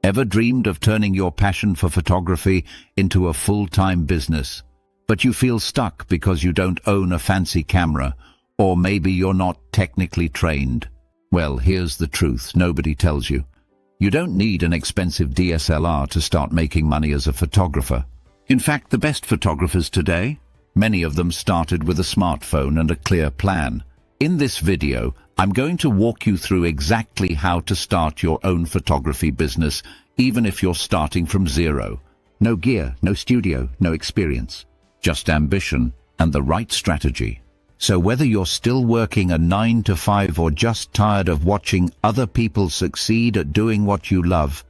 Ever dreamed of turning your passion for photography into a full-time business, but you feel stuck because you don't own a fancy camera, or maybe you're not technically trained? Well, here's the truth nobody tells you. You don't need an expensive DSLR to start making money as a photographer. In fact, the best photographers today, many of them started with a smartphone and a clear plan. In this video, I'm going to walk you through exactly how to start your own photography business, even if you're starting from zero. No gear, no studio, no experience. Just ambition and the right strategy. So whether you're still working a 9-to-5 or just tired of watching other people succeed at doing what you love,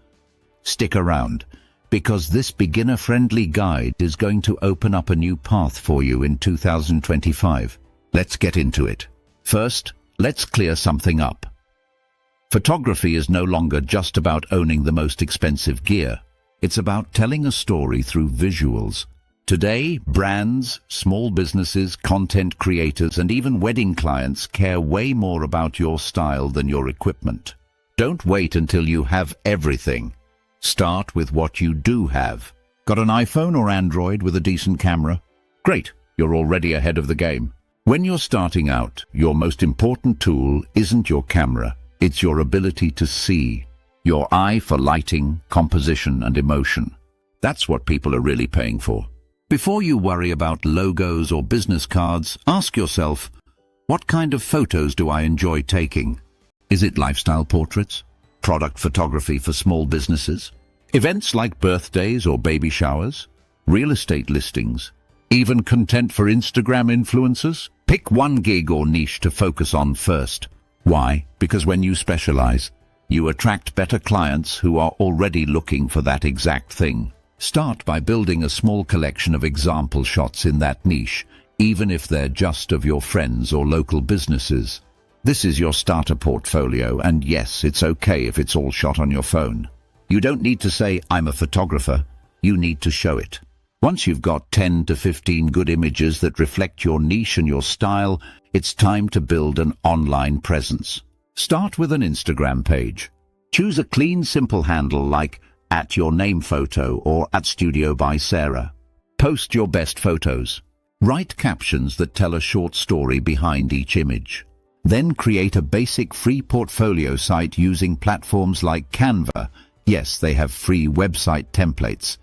stick around, because this beginner-friendly guide is going to open up a new path for you in 2025. Let's get into it. First, let's clear something up. Photography is no longer just about owning the most expensive gear. It's about telling a story through visuals. Today, brands, small businesses, content creators, and even wedding clients care way more about your style than your equipment. Don't wait until you have everything. Start with what you do have. Got an iPhone or Android with a decent camera? Great, you're already ahead of the game. When you're starting out, your most important tool isn't your camera, it's your ability to see. Your eye for lighting, composition, and emotion. That's what people are really paying for. Before you worry about logos or business cards, ask yourself, what kind of photos do I enjoy taking? Is it lifestyle portraits? Product photography for small businesses? Events like birthdays or baby showers? Real estate listings? Even content for Instagram influencers? Pick one gig or niche to focus on first. Why? Because when you specialize, you attract better clients who are already looking for that exact thing. Start by building a small collection of example shots in that niche, even if they're just of your friends or local businesses. This is your starter portfolio, and yes, it's okay if it's all shot on your phone. You don't need to say, I'm a photographer. You need to show it. Once you've got 10 to 15 good images that reflect your niche and your style, it's time to build an online presence. Start with an Instagram page. Choose a clean, simple handle like @YourNamePhoto or @StudioBySarah. Post your best photos. Write captions that tell a short story behind each image. Then create a basic free portfolio site using platforms like Canva. Yes, they have free website templates.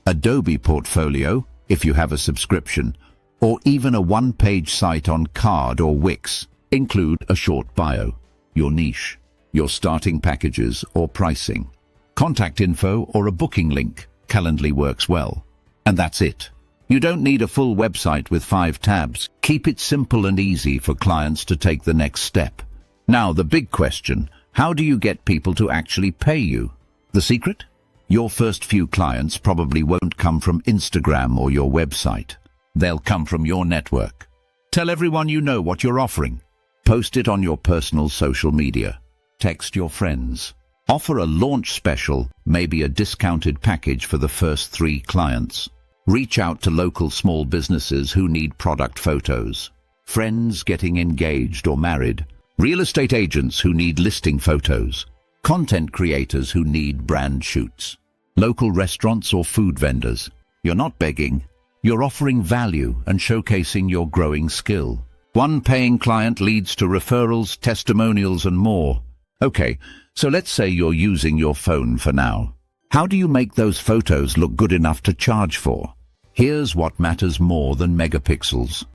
Adobe Portfolio, if you have a subscription, or even a one-page site on Card or Wix. Include a short bio, your niche, your starting packages or pricing, contact info or a booking link. Calendly works well. And that's it. You don't need a full website with 5 tabs. Keep it simple and easy for clients to take the next step. Now, the big question, how do you get people to actually pay you? The secret? Your first few clients probably won't come from Instagram or your website. They'll come from your network. Tell everyone you know what you're offering. Post it on your personal social media. Text your friends. Offer a launch special, maybe a discounted package for the first 3 clients. Reach out to local small businesses who need product photos. Friends getting engaged or married. Real estate agents who need listing photos. Content creators who need brand shoots. Local restaurants or food vendors. You're not begging. You're offering value and showcasing your growing skill. One paying client leads to referrals, testimonials, and more. Okay, so let's say you're using your phone for now. How do you make those photos look good enough to charge for? Here's what matters more than megapixels.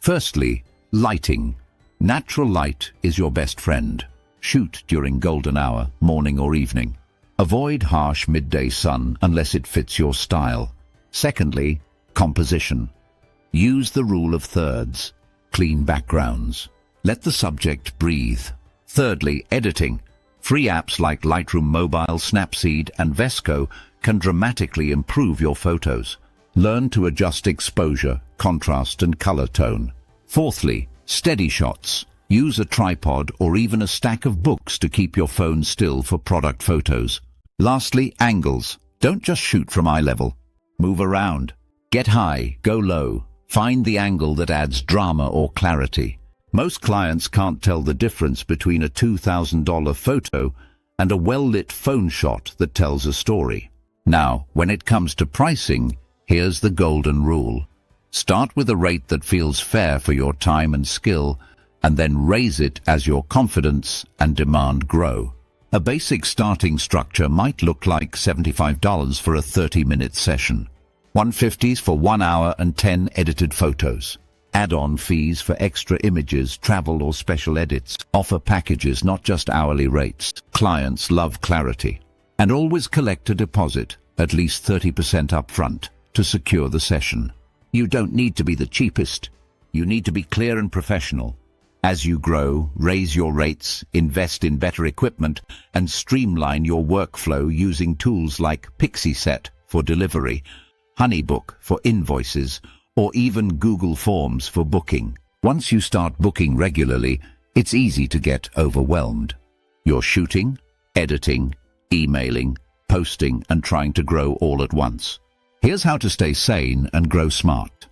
Firstly, lighting. Natural light is your best friend. Shoot during golden hour, morning or evening. Avoid harsh midday sun unless it fits your style. Secondly, composition. Use the rule of thirds. Clean backgrounds. Let the subject breathe. Thirdly, editing. Free apps like Lightroom Mobile, Snapseed, and Vesco can dramatically improve your photos. Learn to adjust exposure, contrast, and color tone. Fourthly, steady shots. Use a tripod or even a stack of books to keep your phone still for product photos. Lastly, angles. Don't just shoot from eye level. Move around. Get high, go low. Find the angle that adds drama or clarity. Most clients can't tell the difference between a $2,000 photo and a well-lit phone shot that tells a story. Now, when it comes to pricing, here's the golden rule. Start with a rate that feels fair for your time and skill, and then raise it as your confidence and demand grow. A basic starting structure might look like $75 for a 30-minute session, $150 for 1 hour and 10 edited photos. Add-on fees for extra images, travel or special edits. Offer packages, not just hourly rates. Clients love clarity. And always collect a deposit, at least 30% upfront, to secure the session. You don't need to be the cheapest. You need to be clear and professional. As you grow, raise your rates, invest in better equipment, and streamline your workflow using tools like PixieSet for delivery, Honeybook for invoices, or even Google Forms for booking. Once you start booking regularly, it's easy to get overwhelmed. You're shooting, editing, emailing, posting, and trying to grow all at once. Here's how to stay sane and grow smart.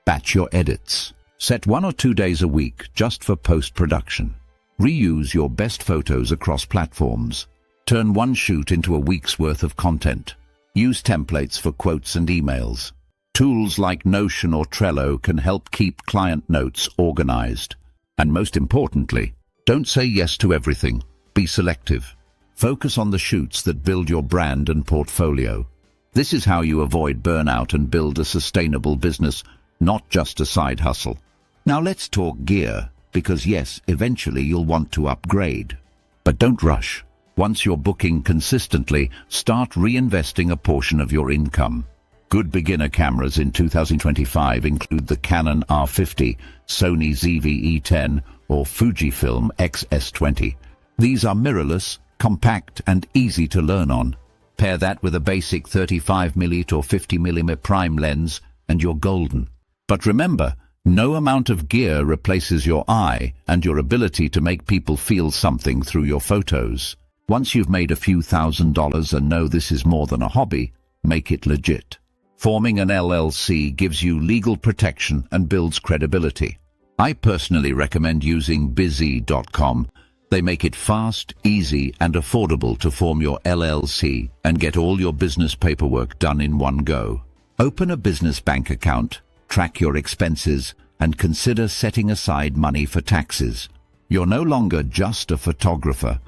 Batch your edits. Set 1 or 2 days a week just for post-production. Reuse your best photos across platforms. Turn one shoot into a week's worth of content. Use templates for quotes and emails. Tools like Notion or Trello can help keep client notes organized. And most importantly, don't say yes to everything. Be selective. Focus on the shoots that build your brand and portfolio. This is how you avoid burnout and build a sustainable business, not just a side hustle. Now let's talk gear, because yes, eventually you'll want to upgrade. But don't rush. Once you're booking consistently, start reinvesting a portion of your income. Good beginner cameras in 2025 include the Canon R50, Sony ZV-E10, or Fujifilm X-S20. These are mirrorless, compact, and easy to learn on. Pair that with a basic 35mm or 50mm prime lens, and you're golden. But remember, no amount of gear replaces your eye and your ability to make people feel something through your photos. Once you've made a few $1,000s and know this is more than a hobby, make it legit. Forming an LLC gives you legal protection and builds credibility. I personally recommend using busy.com. They make it fast, easy, and affordable to form your LLC and get all your business paperwork done in one go. Open a business bank account, track your expenses, and consider setting aside money for taxes. You're no longer just a photographer.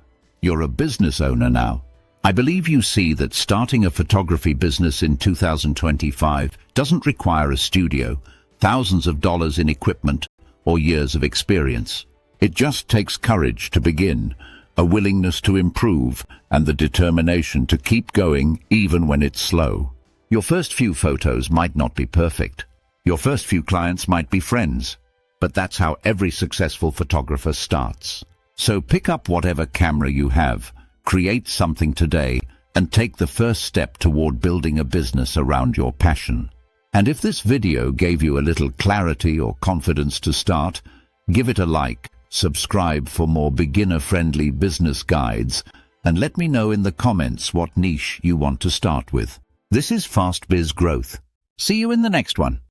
You're a business owner now. I believe you see that starting a photography business in 2025 doesn't require a studio, thousands of dollars in equipment, or years of experience. It just takes courage to begin, a willingness to improve, and the determination to keep going even when it's slow. Your first few photos might not be perfect. Your first few clients might be friends, but that's how every successful photographer starts. So pick up whatever camera you have, create something today, and take the first step toward building a business around your passion. And if this video gave you a little clarity or confidence to start, give it a like, subscribe for more beginner-friendly business guides, and let me know in the comments what niche you want to start with. This is Fast Biz Growth. See you in the next one.